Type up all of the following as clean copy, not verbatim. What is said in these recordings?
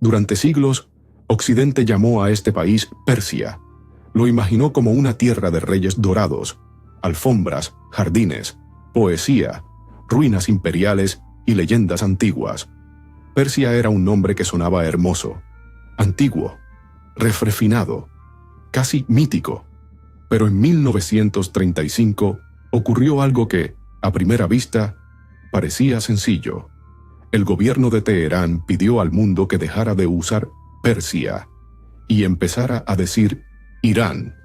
Durante siglos, Occidente llamó a este país Persia. Lo imaginó como una tierra de reyes dorados, alfombras, jardines, poesía, ruinas imperiales y leyendas antiguas. Persia era un nombre que sonaba hermoso, antiguo, refinado, casi mítico. Pero en 1935 ocurrió algo que, a primera vista, parecía sencillo. El gobierno de Teherán pidió al mundo que dejara de usar Persia y empezara a decir Irán.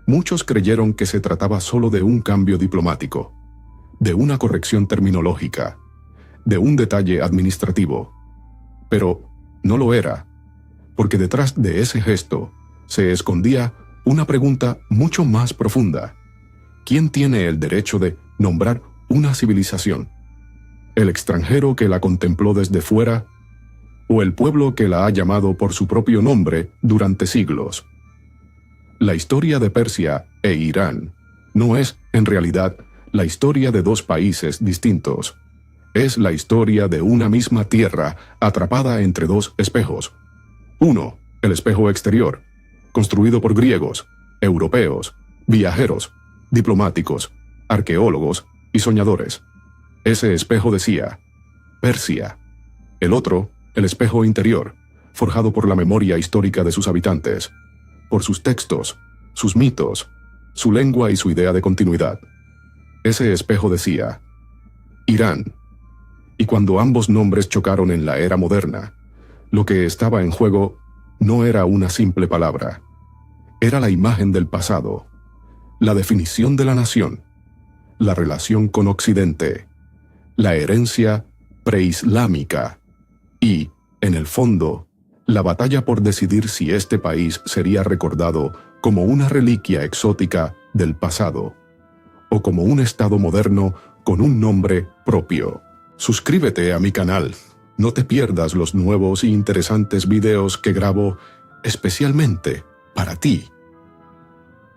Muchos creyeron que se trataba solo de un cambio diplomático, de una corrección terminológica, de un detalle administrativo. Pero no lo era, porque detrás de ese gesto se escondía una pregunta mucho más profunda. ¿Quién tiene el derecho de nombrar una civilización? ¿El extranjero que la contempló desde fuera o el pueblo que la ha llamado por su propio nombre durante siglos? La historia de Persia e Irán no es, en realidad, la historia de dos países distintos. Es la historia de una misma tierra atrapada entre dos espejos. Uno, el espejo exterior, construido por griegos, europeos, viajeros, diplomáticos, arqueólogos y soñadores. Ese espejo decía, Persia. El otro, el espejo interior, forjado por la memoria histórica de sus habitantes, por sus textos, sus mitos, su lengua y su idea de continuidad. Ese espejo decía, Irán. Y cuando ambos nombres chocaron en la era moderna, lo que estaba en juego no era una simple palabra. Era la imagen del pasado, la definición de la nación, la relación con Occidente, la herencia preislámica y, en el fondo, la batalla por decidir si este país sería recordado como una reliquia exótica del pasado o como un estado moderno con un nombre propio. Suscríbete a mi canal. No te pierdas los nuevos e interesantes videos que grabo especialmente para ti.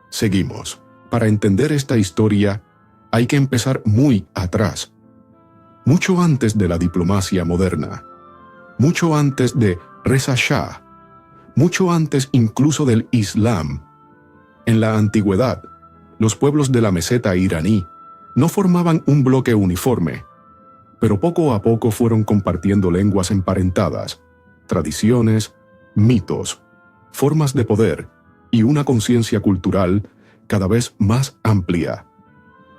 Seguimos. Para entender esta historia, hay que empezar muy atrás, mucho antes de la diplomacia moderna, mucho antes de Reza Shah, mucho antes incluso del Islam. En la antigüedad, los pueblos de la meseta iraní no formaban un bloque uniforme, pero poco a poco fueron compartiendo lenguas emparentadas, tradiciones, mitos, formas de poder y una conciencia cultural cada vez más amplia.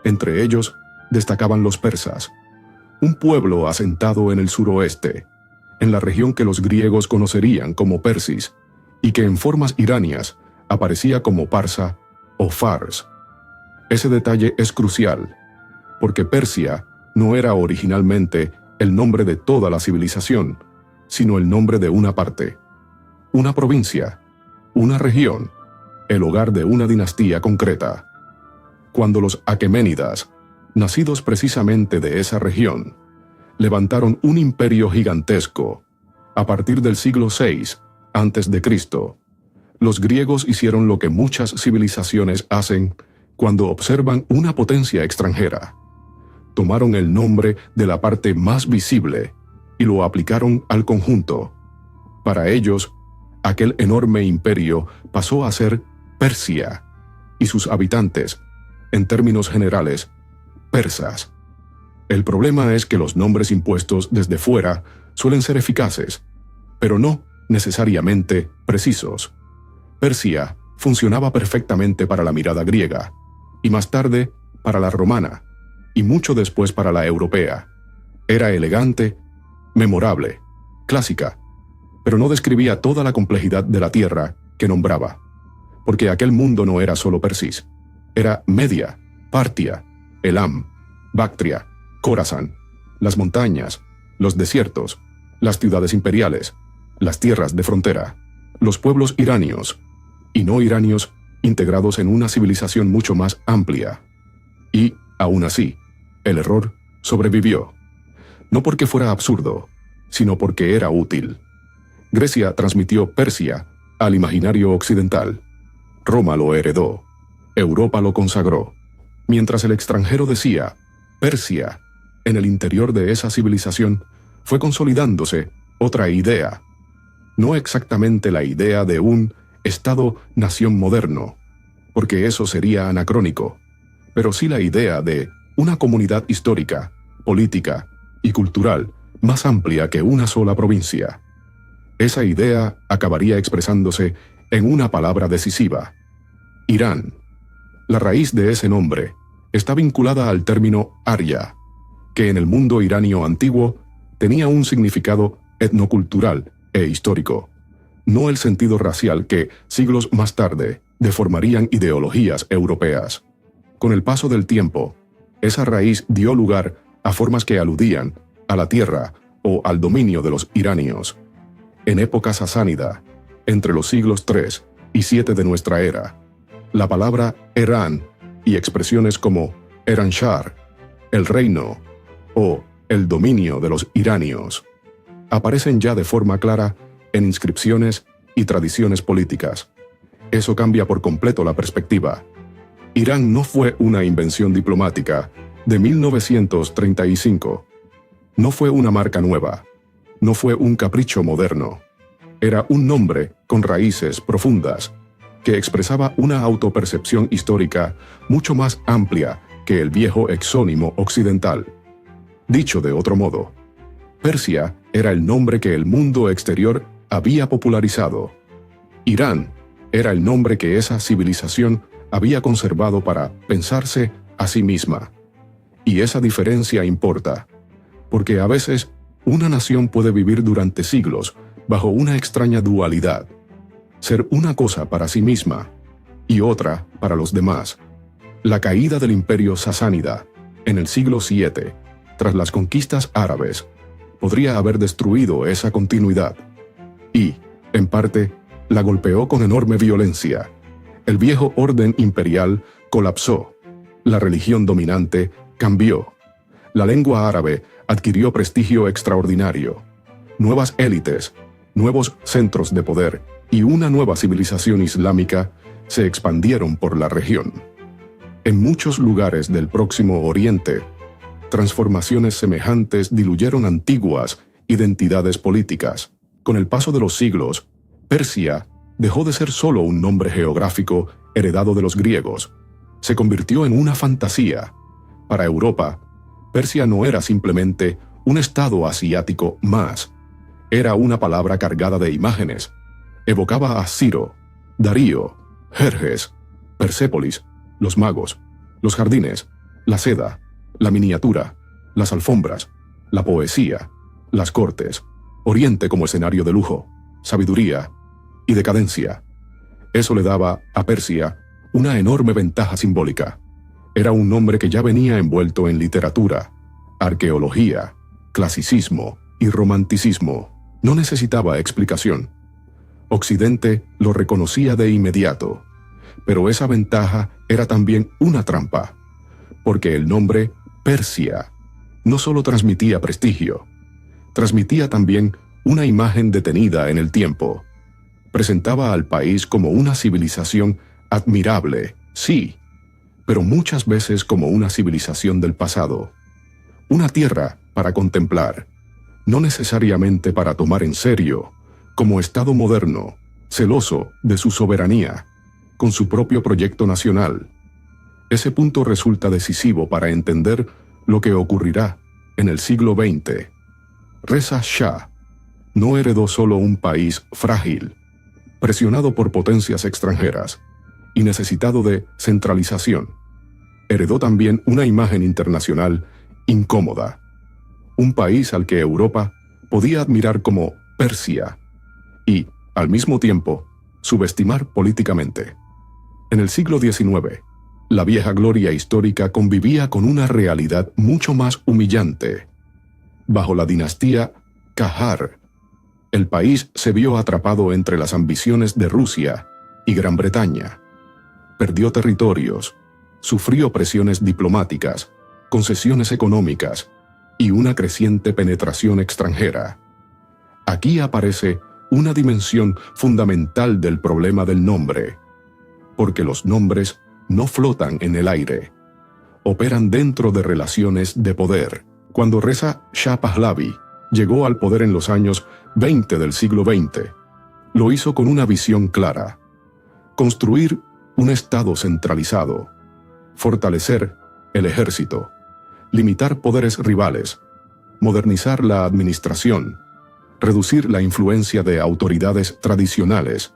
Entre ellos destacaban los persas, un pueblo asentado en el suroeste, en la región que los griegos conocerían como Persis y que en formas iranias aparecía como Parsa o Fars. Ese detalle es crucial, porque Persia no era originalmente el nombre de toda la civilización, sino el nombre de una parte, una provincia, una región, el hogar de una dinastía concreta. Cuando los aqueménidas, nacidos precisamente de esa región, levantaron un imperio gigantesco, a partir del siglo VI a.C., los griegos hicieron lo que muchas civilizaciones hacen cuando observan una potencia extranjera. Tomaron el nombre de la parte más visible y lo aplicaron al conjunto. Para ellos, aquel enorme imperio pasó a ser Persia, y sus habitantes, en términos generales, persas. El problema es que los nombres impuestos desde fuera suelen ser eficaces, pero no necesariamente precisos. Persia funcionaba perfectamente para la mirada griega, y más tarde para la romana, y mucho después para la europea. Era elegante, memorable, clásica, pero no describía toda la complejidad de la tierra que nombraba, porque aquel mundo no era solo Persis, era Media, Partia, Elam, Bactria, Khorasán, las montañas, los desiertos, las ciudades imperiales, las tierras de frontera, los pueblos iranios y no iranios integrados en una civilización mucho más amplia. Y, aún así, el error sobrevivió, no porque fuera absurdo, sino porque era útil. Grecia transmitió Persia al imaginario occidental. Roma lo heredó. Europa lo consagró. Mientras el extranjero decía Persia, en el interior de esa civilización fue consolidándose otra idea, no exactamente la idea de un Estado-nación moderno, porque eso sería anacrónico, pero sí la idea de una comunidad histórica, política y cultural más amplia que una sola provincia. Esa idea acabaría expresándose en una palabra decisiva: Irán. La raíz de ese nombre está vinculada al término Arya, que en el mundo iranio antiguo tenía un significado etnocultural e histórico, no el sentido racial que, siglos más tarde, deformarían ideologías europeas. Con el paso del tiempo, esa raíz dio lugar a formas que aludían a la tierra o al dominio de los iranios. En época sasánida, entre los siglos III y VII de nuestra era, la palabra Erán y expresiones como Eranshar, el reino, o el dominio de los iranios, aparecen ya de forma clara en inscripciones y tradiciones políticas. Eso cambia por completo la perspectiva. Irán no fue una invención diplomática de 1935. No fue una marca nueva. No fue un capricho moderno. Era un nombre con raíces profundas que expresaba una autopercepción histórica mucho más amplia que el viejo exónimo occidental. Dicho de otro modo, Persia era el nombre que el mundo exterior había popularizado. Irán era el nombre que esa civilización había conservado para pensarse a sí misma. Y esa diferencia importa, porque a veces una nación puede vivir durante siglos bajo una extraña dualidad: ser una cosa para sí misma y otra para los demás. La caída del imperio sasánida en el siglo VII, tras las conquistas árabes, podría haber destruido esa continuidad y, en parte, la golpeó con enorme violencia. El viejo orden imperial colapsó, la religión dominante cambió, la lengua árabe adquirió prestigio extraordinario, nuevas élites, nuevos centros de poder y una nueva civilización islámica se expandieron por la región. En muchos lugares del Próximo Oriente, transformaciones semejantes diluyeron antiguas identidades políticas. Con el paso de los siglos, Persia dejó de ser solo un nombre geográfico heredado de los griegos. Se convirtió en una fantasía. Para Europa, Persia no era simplemente un estado asiático más. Era una palabra cargada de imágenes. Evocaba a Ciro, Darío, Jerjes, Persépolis, los magos, los jardines, la seda, la miniatura, las alfombras, la poesía, las cortes, Oriente como escenario de lujo, sabiduría y decadencia. Eso le daba a Persia una enorme ventaja simbólica. Era un nombre que ya venía envuelto en literatura, arqueología, clasicismo y romanticismo. No necesitaba explicación. Occidente lo reconocía de inmediato, pero esa ventaja era también una trampa, porque el nombre Persia no solo transmitía prestigio, transmitía también una imagen detenida en el tiempo. Presentaba al país como una civilización admirable, sí, pero muchas veces como una civilización del pasado. Una tierra para contemplar, no necesariamente para tomar en serio, como Estado moderno, celoso de su soberanía, con su propio proyecto nacional. Ese punto resulta decisivo para entender lo que ocurrirá en el siglo XX. Reza Shah no heredó solo un país frágil, presionado por potencias extranjeras y necesitado de centralización. Heredó también una imagen internacional incómoda, un país al que Europa podía admirar como Persia y, al mismo tiempo, subestimar políticamente. En el siglo XIX, la vieja gloria histórica convivía con una realidad mucho más humillante. Bajo la dinastía Qajar, el país se vio atrapado entre las ambiciones de Rusia y Gran Bretaña. Perdió territorios, sufrió presiones diplomáticas, concesiones económicas y una creciente penetración extranjera. Aquí aparece una dimensión fundamental del problema del nombre, porque los nombres no flotan en el aire, operan dentro de relaciones de poder. Cuando Reza Shah Pahlavi llegó al poder en los años 20 del siglo XX, lo hizo con una visión clara: construir un Estado centralizado, fortalecer el ejército, limitar poderes rivales, modernizar la administración, reducir la influencia de autoridades tradicionales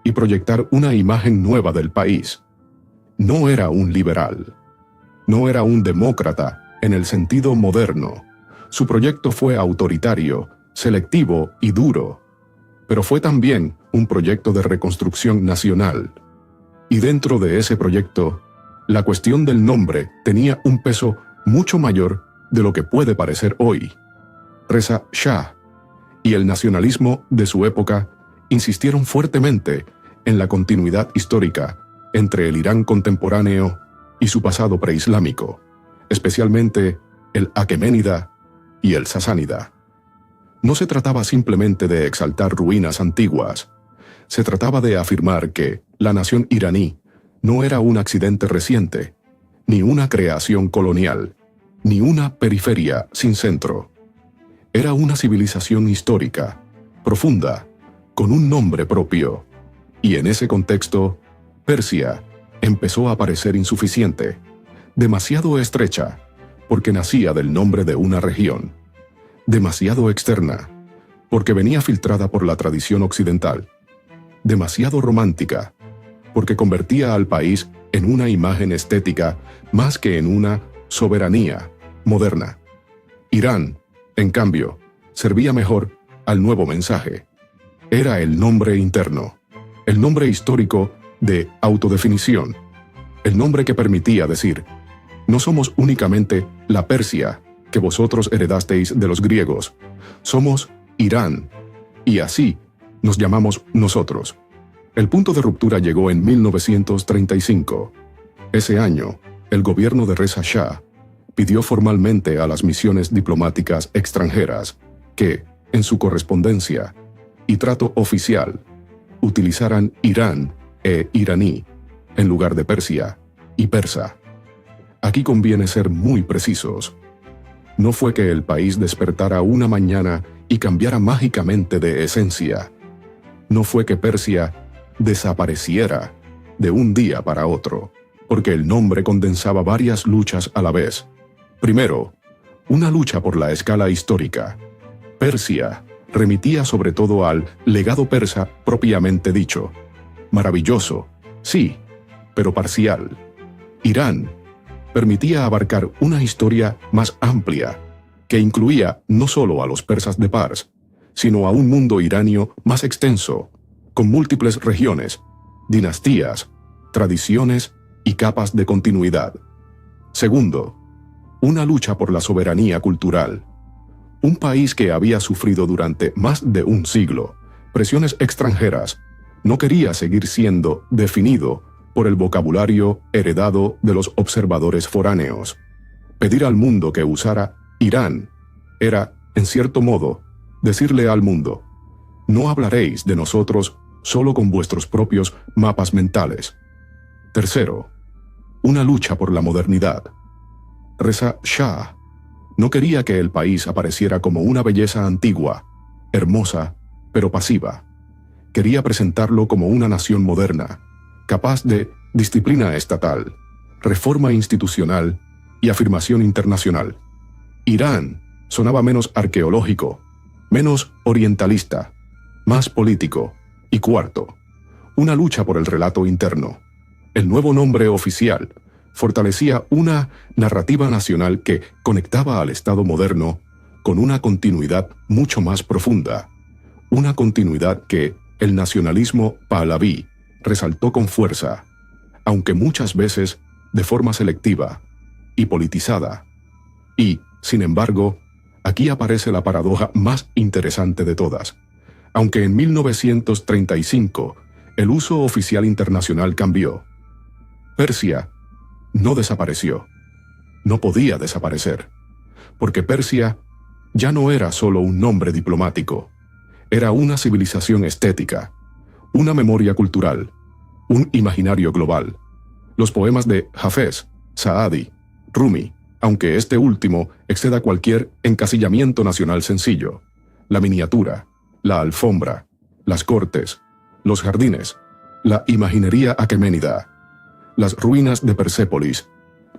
y proyectar una imagen nueva del país. No era un liberal, no era un demócrata en el sentido moderno. Su proyecto fue autoritario, selectivo y duro, pero fue también un proyecto de reconstrucción nacional. Y dentro de ese proyecto, la cuestión del nombre tenía un peso mucho mayor de lo que puede parecer hoy. Reza Shah y el nacionalismo de su época insistieron fuertemente en la continuidad histórica entre el Irán contemporáneo y su pasado preislámico, especialmente el aqueménida y el sasánida. No se trataba simplemente de exaltar ruinas antiguas, se trataba de afirmar que la nación iraní no era un accidente reciente, ni una creación colonial, ni una periferia sin centro. Era una civilización histórica, profunda, con un nombre propio. Y en ese contexto, Persia empezó a parecer insuficiente, demasiado estrecha, porque nacía del nombre de una región, demasiado externa, porque venía filtrada por la tradición occidental, demasiado romántica, porque convertía al país en una imagen estética más que en una soberanía moderna. Irán, en cambio, servía mejor al nuevo mensaje. Era el nombre interno, el nombre histórico de autodefinición, el nombre que permitía decir: no somos únicamente la Persia que vosotros heredasteis de los griegos, somos Irán, y así nos llamamos nosotros. El punto de ruptura llegó en 1935. Ese año, el gobierno de Reza Shah pidió formalmente a las misiones diplomáticas extranjeras que, en su correspondencia y trato oficial, utilizaran Irán e iraní en lugar de Persia y persa. Aquí conviene ser muy precisos. No fue que el país despertara una mañana y cambiara mágicamente de esencia. No fue que Persia desapareciera de un día para otro, porque el nombre condensaba varias luchas a la vez. Primero, una lucha por la escala histórica. Persia remitía sobre todo al legado persa propiamente dicho. Maravilloso, sí, pero parcial. Irán permitía abarcar una historia más amplia, que incluía no solo a los persas de Pars, sino a un mundo iranio más extenso, con múltiples regiones, dinastías, tradiciones y capas de continuidad. Segundo, una lucha por la soberanía cultural. Un país que había sufrido durante más de un siglo presiones extranjeras no quería seguir siendo definido por el vocabulario heredado de los observadores foráneos. Pedir al mundo que usara Irán era, en cierto modo, decirle al mundo: no hablaréis de nosotros solo con vuestros propios mapas mentales. Tercero, una lucha por la modernidad. Reza Shah no quería que el país apareciera como una belleza antigua, hermosa, pero pasiva. Quería presentarlo como una nación moderna, capaz de disciplina estatal, reforma institucional y afirmación internacional. Irán sonaba menos arqueológico, menos orientalista, más político. Y cuarto, una lucha por el relato interno. El nuevo nombre oficial fortalecía una narrativa nacional que conectaba al Estado moderno con una continuidad mucho más profunda, una continuidad que el nacionalismo pahlaví resaltó con fuerza, aunque muchas veces de forma selectiva y politizada. Y, sin embargo, aquí aparece la paradoja más interesante de todas. Aunque en 1935 el uso oficial internacional cambió, Persia no desapareció. No podía desaparecer, porque Persia ya no era solo un nombre diplomático, era una civilización estética, una memoria cultural, un imaginario global. Los poemas de Hafez, Saadi, Rumi, aunque este último exceda cualquier encasillamiento nacional sencillo, la miniatura, la alfombra, las cortes, los jardines, la imaginería aqueménida, las ruinas de Persépolis,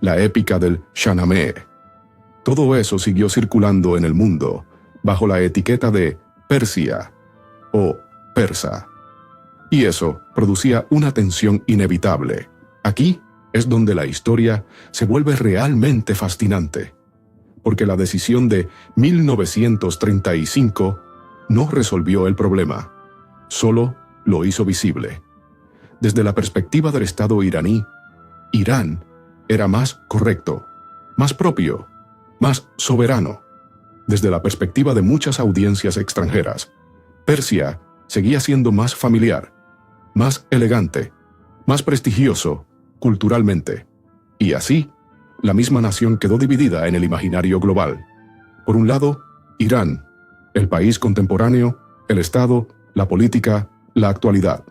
la épica del Shahnameh. Todo eso siguió circulando en el mundo bajo la etiqueta de Persia o persa. Y eso producía una tensión inevitable. Aquí es donde la historia se vuelve realmente fascinante, porque la decisión de 1935 no resolvió el problema, solo lo hizo visible. Desde la perspectiva del Estado iraní, Irán era más correcto, más propio, más soberano. Desde la perspectiva de muchas audiencias extranjeras, Persia seguía siendo más familiar, más elegante, más prestigioso culturalmente. Y así, la misma nación quedó dividida en el imaginario global. Por un lado, Irán, el país contemporáneo, el Estado, la política, la actualidad.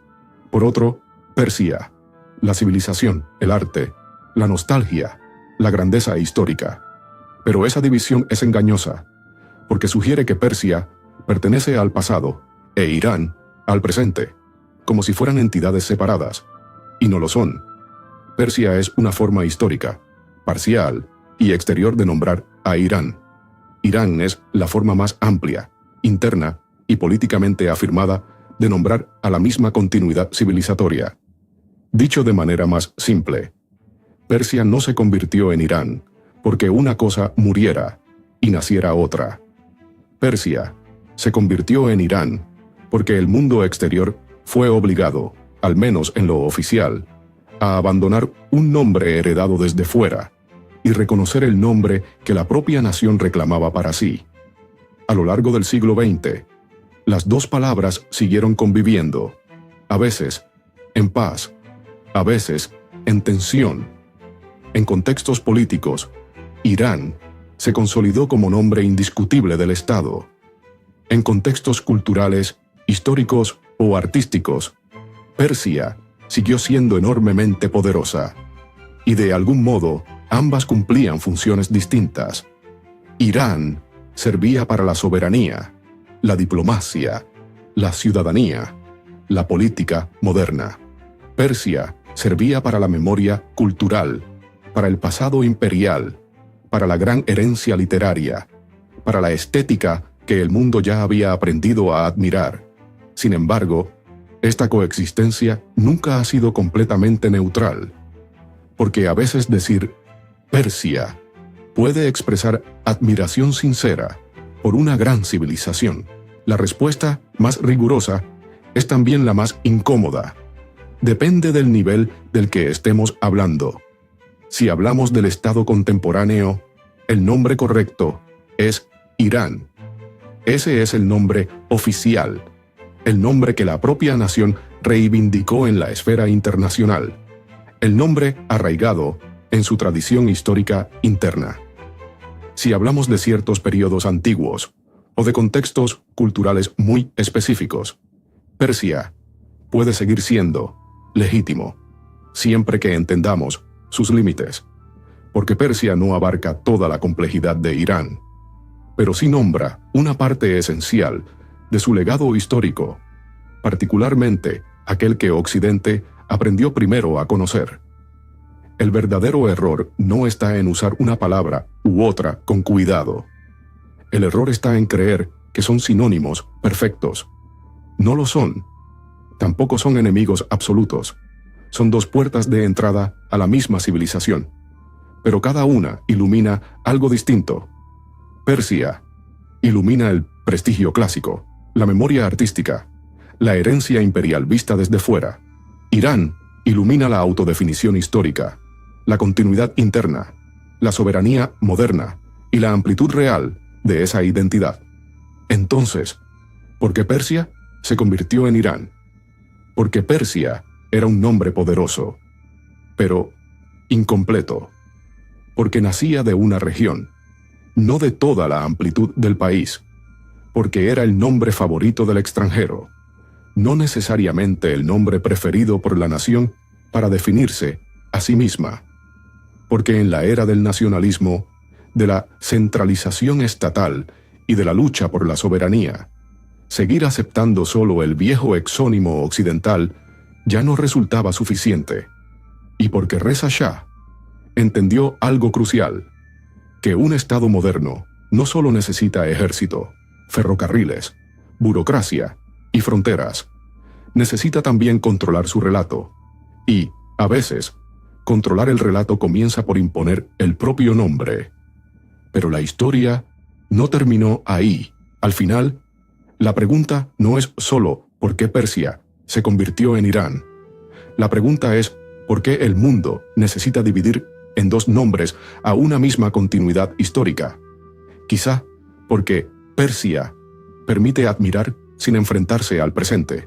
Por otro, Persia, la civilización, el arte, la nostalgia, la grandeza histórica. Pero esa división es engañosa, porque sugiere que Persia pertenece al pasado e Irán al presente, como si fueran entidades separadas, y no lo son. Persia es una forma histórica, parcial y exterior de nombrar a Irán. Irán es la forma más amplia, interna y políticamente afirmada de nombrar a la misma continuidad civilizatoria. Dicho de manera más simple, Persia no se convirtió en Irán porque una cosa muriera y naciera otra. Persia se convirtió en Irán porque el mundo exterior fue obligado, al menos en lo oficial, a abandonar un nombre heredado desde fuera y reconocer el nombre que la propia nación reclamaba para sí. A lo largo del siglo XX, las dos palabras siguieron conviviendo, a veces en paz, a veces en tensión. En contextos políticos, Irán se consolidó como nombre indiscutible del Estado. En contextos culturales, históricos o artísticos, Persia siguió siendo enormemente poderosa, y de algún modo ambas cumplían funciones distintas. Irán servía para la soberanía, la diplomacia, la ciudadanía, la política moderna. Persia servía para la memoria cultural, para el pasado imperial, para la gran herencia literaria, para la estética que el mundo ya había aprendido a admirar. Sin embargo, esta coexistencia nunca ha sido completamente neutral, porque a veces decir Persia puede expresar admiración sincera por una gran civilización. La respuesta más rigurosa es también la más incómoda. Depende del nivel del que estemos hablando. Si hablamos del Estado contemporáneo, el nombre correcto es Irán. Ese es el nombre oficial, el nombre que la propia nación reivindicó en la esfera internacional, el nombre arraigado en su tradición histórica interna. Si hablamos de ciertos periodos antiguos o de contextos culturales muy específicos, Persia puede seguir siendo legítimo, siempre que entendamos sus límites, porque Persia no abarca toda la complejidad de Irán, pero sí nombra una parte esencial de su legado histórico, particularmente aquel que Occidente aprendió primero a conocer. El verdadero error no está en usar una palabra u otra con cuidado. El error está en creer que son sinónimos perfectos. No lo son. Tampoco son enemigos absolutos. Son dos puertas de entrada a la misma civilización, pero cada una ilumina algo distinto. Persia ilumina el prestigio clásico, la memoria artística, la herencia imperial vista desde fuera. Irán ilumina la autodefinición histórica, la continuidad interna, la soberanía moderna y la amplitud real de esa identidad. Entonces, ¿por qué Persia se convirtió en Irán? Porque Persia era un nombre poderoso, pero incompleto, porque nacía de una región, no de toda la amplitud del país, porque era el nombre favorito del extranjero, no necesariamente el nombre preferido por la nación para definirse a sí misma, porque en la era del nacionalismo, de la centralización estatal y de la lucha por la soberanía, Seguir aceptando solo el viejo exónimo occidental ya no resultaba suficiente, y porque Reza Shah entendió algo crucial, que un Estado moderno no solo necesita ejército, ferrocarriles, burocracia y fronteras, necesita también controlar su relato, y, a veces, controlar el relato comienza por imponer el propio nombre. Pero la historia no terminó ahí. Al final, la pregunta no es solo ¿por qué Persia se convirtió en Irán? La pregunta es ¿por qué el mundo necesita dividir en dos nombres a una misma continuidad histórica? Quizá porque Persia permite admirar sin enfrentarse al presente,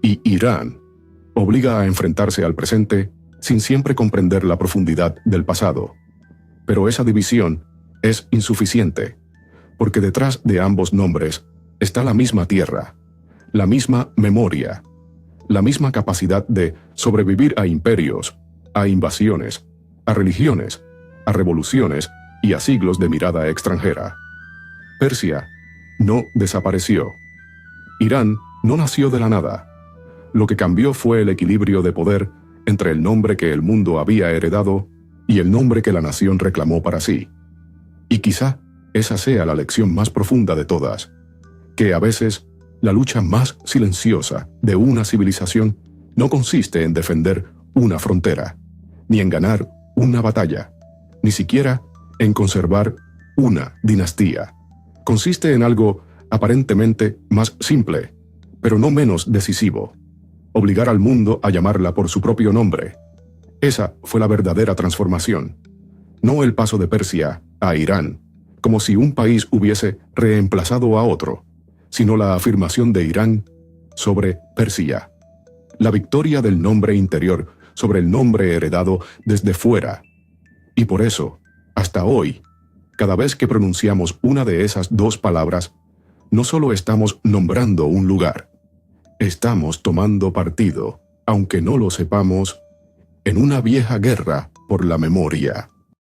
y Irán obliga a enfrentarse al presente sin siempre comprender la profundidad del pasado. Pero esa división es insuficiente, porque detrás de ambos nombres está la misma tierra, la misma memoria, la misma capacidad de sobrevivir a imperios, a invasiones, a religiones, a revoluciones y a siglos de mirada extranjera. Persia no desapareció. Irán no nació de la nada. Lo que cambió fue el equilibrio de poder entre el nombre que el mundo había heredado y el nombre que la nación reclamó para sí. Y quizá esa sea la lección más profunda de todas, que a veces la lucha más silenciosa de una civilización no consiste en defender una frontera, ni en ganar una batalla, ni siquiera en conservar una dinastía. Consiste en algo aparentemente más simple, pero no menos decisivo: obligar al mundo a llamarla por su propio nombre. Esa fue la verdadera transformación, no el paso de Persia a Irán, como si un país hubiese reemplazado a otro, sino la afirmación de Irán sobre Persia, la victoria del nombre interior sobre el nombre heredado desde fuera. Y por eso, hasta hoy, cada vez que pronunciamos una de esas dos palabras, no solo estamos nombrando un lugar, estamos tomando partido, aunque no lo sepamos, en una vieja guerra por la memoria.